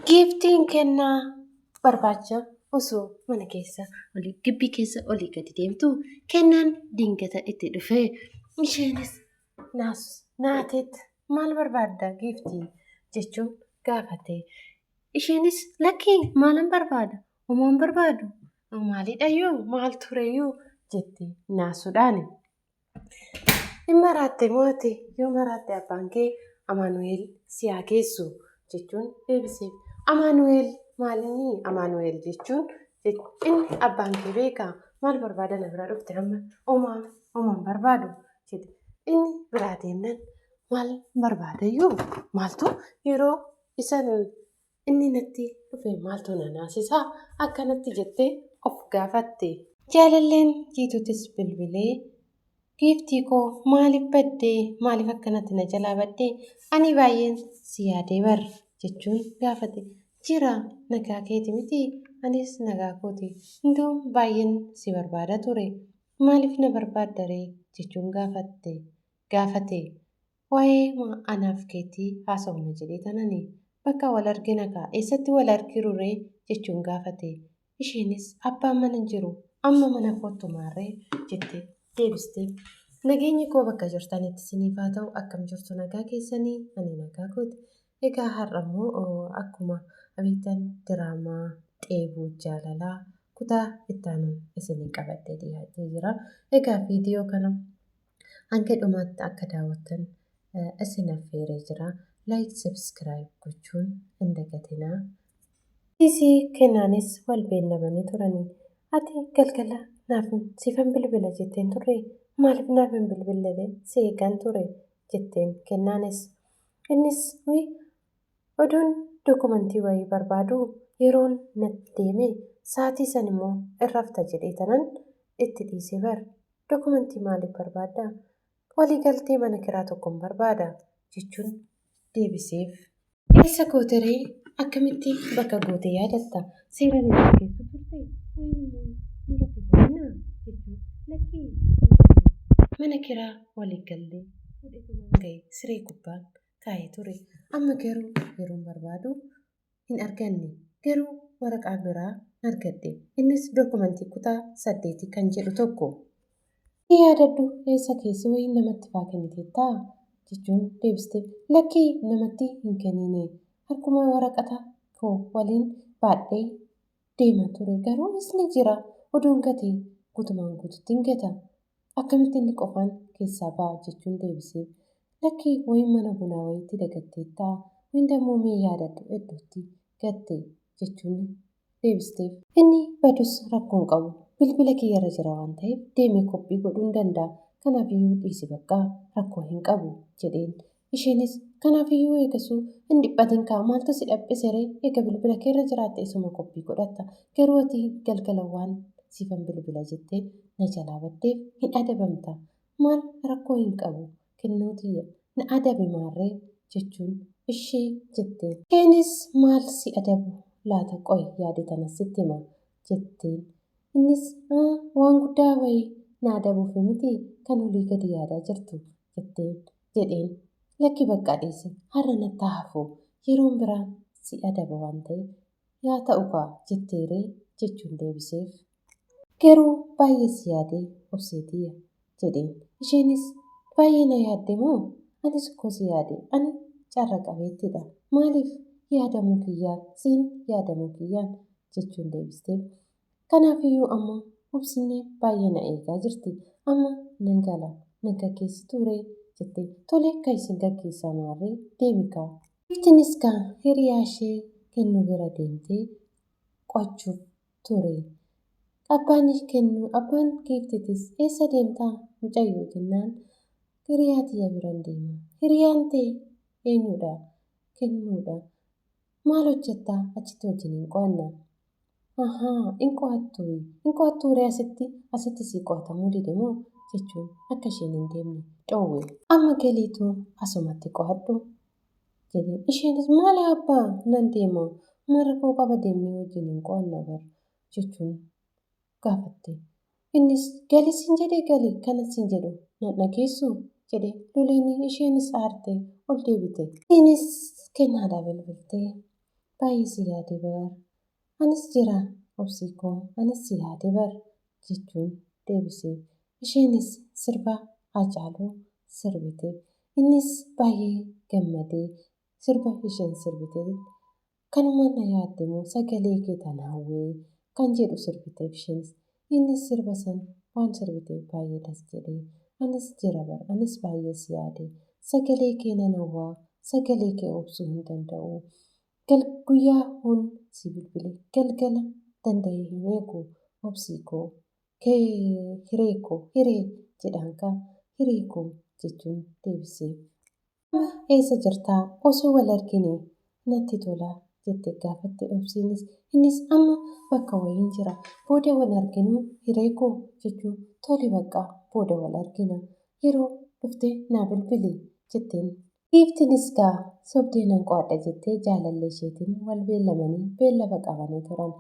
Giiftiin kennaa barbaacha osoo mana keessa gibbii keessa olii gadi deemtu kennaan dingata itti dhufee isheenis naateet maal barbaadda giiftii jechuun gaafate. Isheenis lakkii maalan barbaada homaan barbaadu maalidhayyuu maal tureyyuu jetti naasuudhaani. Hin maraatte mootii yoo maraatte abbaan kee Amaanu'eel si haa geessu jechuun deebiseef. Amaanu'eel maalinni Amaanu'eel jechuun inni abbaan kee beekaa maal barbaada na bira dhufte amma homaan barbaadu jedhe. Inni biraa deemnan maal barbaadayyuu maaltu yeroo isan inni natti dhufe maaltu na naasisaa akkanatti jettee of gaafatte. Jaalalleen jiituutis bilbilee giiftii koo maaliif baddee maaliif akkanatti na jalaa baddee ani baay'een si yaadee bara jechuun gaafate. Jira nagaa keeti miti anis nagaa kooti hunduu baay'een si barbaada ture maaliif na barbaadda ree jechuun gaafate. Waa'ee anaaf keetii haasawna jedhee tanani bakka wal argina kaa eessatti wal argiru ree jechuun gaafate. Isheenis abbaan mana hin jiru amma mana kootu maarree jettee deebiste. Nageenyi koo bakka jirtanitti isiniif haa ta'u akkam jirtu nagaa keessanii ani nagaa kooti. Egaa har'ammoo akkuma abiitan diraamaa dheebuu jaalalaa kutaa itti aanu isinii qabadhee dhiyaatee jira. Egaa viidiyoo kana hanga dhumaatti akka daawwattan isin affeeree jira. Laayik sabskiraayib gochuun hin dagatinaa. Isii kennaanis wal beellamanii turanii ati galgala naaf siifan bilbila jetteen turre maaliif naaf hin bilbille si eegan ture jetteen kennaanis. Innis oduun dokumentii wayii barbaadu yeroon natti deeme sa'aatii san immoo irrafta jedhee tanan itti dhiisee bara. Dokumentii maaliif barbaadda? Waliigaltee mana kiraa tokkoon barbaada jechuun deebiseef. Eessa gooteree akkamitti bakka gootee yaadatta? Seeraan inni keessa turte wayiimmoo nurratti galannaa jechuun lakkii mana kiraa waliigallee fudhatumaan ga'e siree gubbaan kaa'ee ture. Amma garuu yeroon barbaadu hin arganne garuu waraqaa biraa argadhe. Innis dokumentii kutaa 8 kan jedhu tokko. Yaadadhu eessa keessi wayii namatti faa kenniteettaa jechuun deebiste. Lakkii namatti hin kennine harkuma waraqata koo waliin baadhee deema ture garuu isni jira oduun gatee guutumaan guututti hin gata. Akkamitti inni qofaan keessaa ba'a jechuun deebiseef. Lakkii wayii mana bunaa wayiitti dagatteettaa hundammoo mee yaadadhu iddootti gatte jechuun deebisteef. Inni badus rakkoo hin qabu bilbila kiyyarra jira waan ta'eef deemee koppii godhuu hin danda'a. Kanaafiyyuu dhiisi bakka rakkoo hin qabu jedheen. Isheenis kanaafiyyuu eegasuu hin dhiphatin kaa maaltu si dhaphise ree eega bilbila keerra jiraatte isuma koppii godhatta garuu ati galgala waan siifan bilbila jettee na jalaa baddeef hin adabamta maal rakkoo hin qabu kennuutiyya na adabe maarree jechuun ishee jetteen. Isheenis maal si adabu laata qoy yaade tana sitti hima jetteen. Innis waan guddaa wayii na adabuuf miti kan olii gadi yaadaa jirtu jedheen. Lakki bakka dhiisi har'a natti hafu yeroon biraan si adaba waan ta'eef yaa ta'u kaa jetteeree jechuun deebiseef. Garuu baay'ee si yaadee obseetiyya jedheen. Isheenis baay'ee na yaadde moo anis akkoo si yaade ani carra qabeettidha maaliif yaadamuu kiyyaan siin yaadamuu kiyyaan jechuun deebisteef. Kanaafiyyuu ammoo obsinee baay'ee na eegaa jirti amma nan gala nan gaggeessi turee jettee tole kan isin gaggeessaa maarree deemikaa. Giiftiinis kaa hiriyaa ishee kennuu bira deemtee qo'achuuf ture. Abbaan giiftiitis eessa deemtaa mucayyoo jennaan hiriyaa tiyya biran deema. Hiriyaan ta'e eenyudha? Kennuudha. Maal hojjettaa achitti wajjiniin qo'annaa? Hin qo'attuuree asitti sii qo'atamuu dide moo jechuun akka isheen hin deemne dhoowwe. Amma galiitu asumatti qo'adhu jedheen. Isheenis maali abbaa nan deema mara koo qaba deemnee wajjiniin qo'annaa bara jechuun gaafatte. Innis galii siin jedhee galii kanas siin jedhu na dhageessu jedhee loleen isheenis aartee ol deebite. Isheenis kennaadhaa bilbiltee baay'ee si yaade bar. Anis jira obsii koo anis si yaade bar jechuun deebiseef. Isheenis sirba Haacaaluu sirbiteef. Innis baay'ee gammadee sirba isheen sirbiteef kanuma na yaadde moo sagalee kee tan hawwee kan jedhu sirbiteef isheenis. Innis sirba sana waan sirbiteef baay'ee das jedhee anis jira bar anis baay'ee si yaade sagalee kee nan hawwaa sagalee kee obsuu hin danda'u. Guyyaa hun si bilbile galgala danda'ee hin eegu obsii koo hiree koo hiree jedhaan kaa hiree koo jechuun deebiseef. Amma eessa jirtaa osoo wal arginee natti tola jettee gaafatte obsiinis. Innis amma bakka wayiin jira booda wal arginuu hiree koo jechuun tole bakka booda wal argina yeroo dhuftee naa bilbili jetteen. Giiftinis gaa sobdee nan qo'adha jettee jaalallee isheetiin wal beellamanii beellama qabanii turan.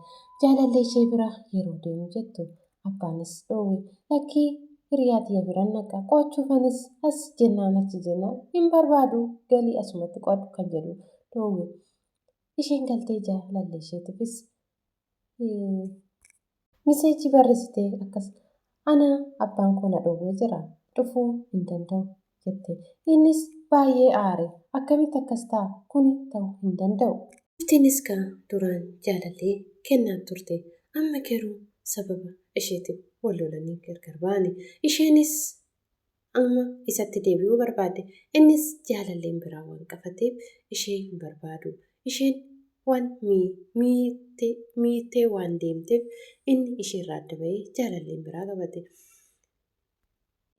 Jaalallee ishee bira yeroo deemu jettu abbaanis dhoowwe lakkii hiriyaa tiyya biraan naqa qo'achuufanis as jennaan achi jennaan hin barbaadu galii asumatti qo'adhu kan jedhu dhoowwe. Isheen galtee jaalallee isheetiifis miseejii barreessitee akkas ana abbaan koo na dhoowwee jira dhufuu hin danda'u jette. Innis baay'ee aare akkamitti akkas ta'a kuni ta'uu hin danda'u. Giiftiinis gaa duraan jaalallee kennaa turte amma garuu sababa isheetiif wal lolanii gargar ba'ani. Isheenis amma isatti deebi'uu barbaadde innis jaalalleen biraa waan qabateef ishee hin barbaadu. Isheen waan miitee waan deemteef inni isheerraa adda bahee jaalalleen biraa qabate.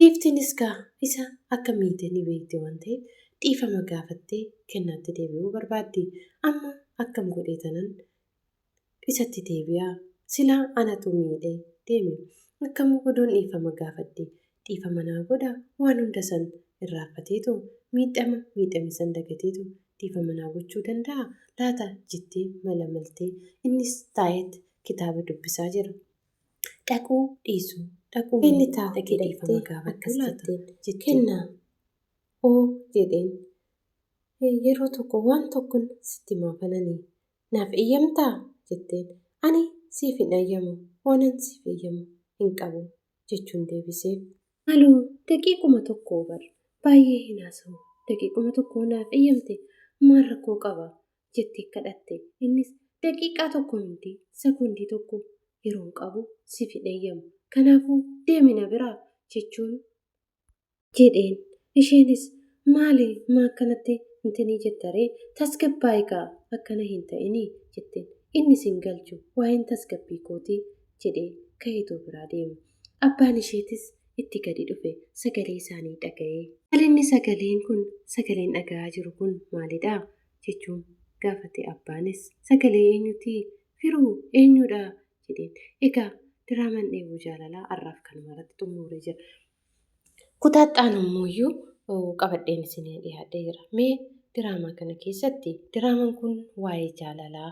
Giiftiinis gaa isa akka miite ni beekte waan ta'eef dhiifama gaafattee kennaatti deebi'uu barbaaddi. Amma akkam godhee tanan isatti deebi'aa silaa anatu miidhee deeme akkam godhuun dhiifama gaafadde dhiifama naa godha waan hunda san irraanfateetu miidhame san dagateetu dhiifama naa gochuu danda'a laata jettee mala maltee innis taa'eet kitaaba dubbisaa jira. Dhaquu dhiisuu dhaquu inni taa'u dhiifama gaafadhu laata kennaa oo jedheen yeroo tokko waan tokkon sitti maafananii naaf eeyyamtaa jetteen ani siif hin eeyyamu waanan siif eeyyamu hin qabu jechuun deebiseef. Maaloo daqiiquma tokkoo bar baay'ee hin haasa'u daqiiquma tokkoo naaf eeyyamte maal rakkoo qaba jettee kadhatte. Innis daqiiqaa tokko miti sekondii tokko yeroon qabu siif hin eeyyamu kanaafuu deemina biraa jechuun jedheen. Isheenis maali maa akkanatti hintinii jettaree tasgabbaa'i kaa akkana hin ta'inii jetteen. Innis hin galchu waa'een tasgabbii kootii jedhee ka'eetoo biraa deemu. Abbaan isheetis itti gadi dhufe sagalee isaanii dhaga'ee. Maalinni sagaleen kun sagaleen dhaga'aa jiru kun maalidhaa jechuun gaafate abbaanis sagalee eenyutii firuu eenyudhaa jedheen. Egaa diraamaan dheebuu jaalalaa har'aaf kanuma irratti xumuree jira. Kutaadhaan ammoo qabadheen isinii dhiyaatee jira. Mee diraamaa kana keessatti diraamaan kun waa'ee jaalalaa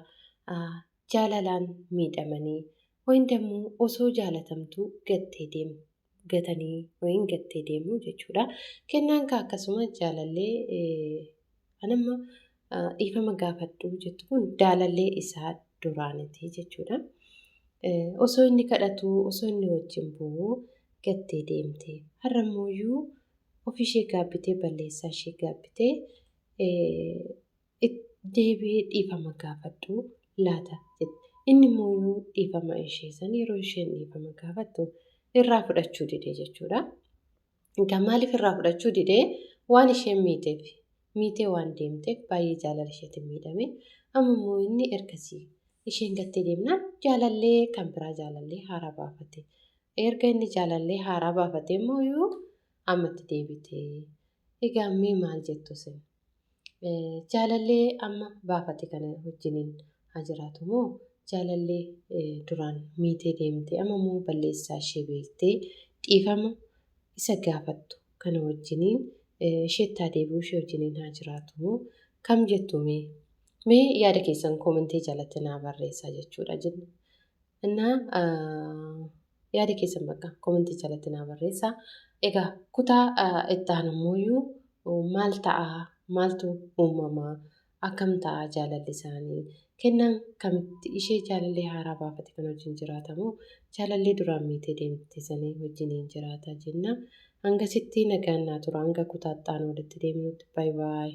jaalalaan miidhamanii wayindammoo osoo jaalatamtuu gatanii wayin gattee deemu jechuudha. Kennaan kaa akkasuma jaalallee anamma dhiifama gaafadhu jettu kun jaalallee isaa duraaniti jechuudha. Osoo inni kadhatu osoo inni wajjin bu'u gattee deemte. Har'ammoo ofishee gaabbitee balleessaa ishee gaabbitee deebi'ee dhiifama gaafadhu laata jette. Inni immoo dhiifama ishee san yeroo isheen dhiifama gaafattu irraa fudhachuu didee jechuudha. Egaa maaliif irraa fudhachuu didee waan isheen miitee waan deemteef baay'ee jaalala isheetiin miidhame. Amma immoo inni ergasii isheen gattee deemnaan jaalallee kan biraa jaalallee haaraa baafate. Erga inni jaalallee haaraa baafate immoo ammatti deebite. Egaa mee maal jettu sin? Jaalallee amma baafate kana wajjiniin haa jiraatu moo jaalallee duraan miitee deemte amma immoo balleessaa ishee beektee dhiifama isa gaafattu kana wajjiniin isheettaa deebi'uu ishee wajjiniin haa jiraatu moo kam jettu mee yaada keessan koomentii jalatti naa barreessaa jechuudha jenna. Innaa yaada keessan bakka koomentii jalatti naa barreessaa. Egaa kutaa itti aanammoo maal ta'a maaltu uumamaa akkam ta'a jaalalli isaanii Kennaan kamitti ishee jaalallee haaraa baafate kan wajjin jiraatamu jaalallee duraan miitee deemte sanii wajjiniin jiraata jenna. Hangasitti nagaan naa tura hanga kutaatti walitti deemnutti baay'ee.